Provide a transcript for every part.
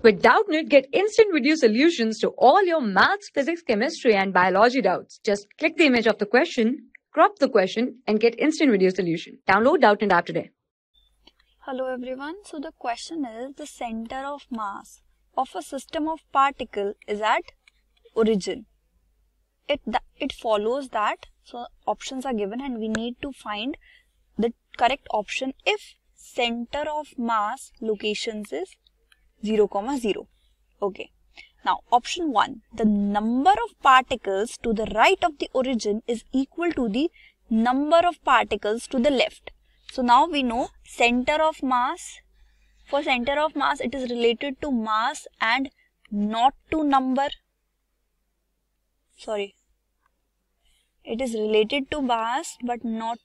With Doubtnut, get instant video solutions to all your maths, physics, chemistry, and biology doubts. Just click the image of the question, crop the question, and get instant video solution. Download Doubtnut app today. Hello everyone. So the question is, the center of mass of a system of particle is at origin. It follows that, so options are given and we need to find the correct option if center of mass locations is 0, 0. Okay. Now option 1, the number of particles to the right of the origin is equal to the number of particles to the left. So now we know center of mass. For center of mass, it is related to mass and not to number. Sorry. It is related to mass but not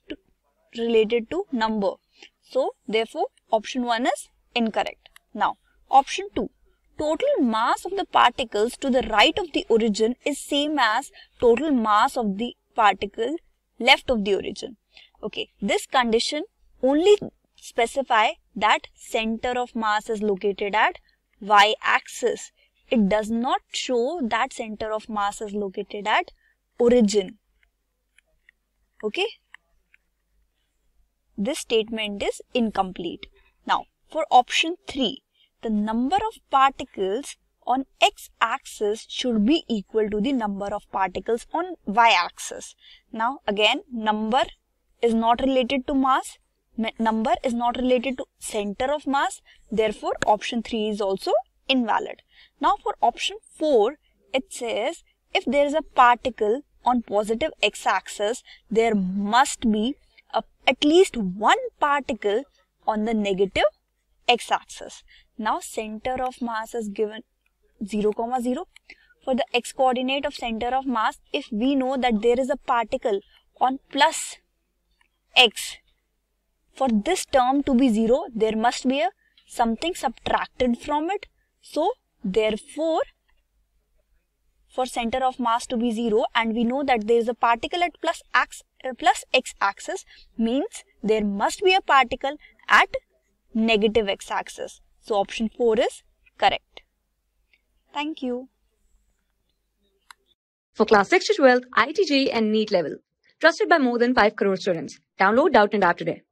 related to number. So therefore option 1 is incorrect. Now option 2, total mass of the particles to the right of the origin is same as total mass of the particle left of the origin. Okay, this condition only specify that center of mass is located at y-axis. It does not show that center of mass is located at origin. Okay, this statement is incomplete. Now for option 3, the number of particles on x-axis should be equal to the number of particles on y-axis. Now again, number is not related to mass, number is not related to center of mass, therefore option 3 is also invalid. Now for option 4, it says if there is a particle on positive x-axis, there must be at least one particle on the negative x-axis. Now center of mass is given 0, 0. For the x-coordinate of center of mass, if we know that there is a particle on plus x, for this term to be 0, there must be something subtracted from it. So therefore, for center of mass to be 0 and we know that there is a particle at plus x-axis, means there must be a particle at negative x-axis. So option 4 is correct. Thank you. For class 6 to 12, IIT JEE and NEET level. Trusted by more than 5 crore students. Download Doubtnut app today.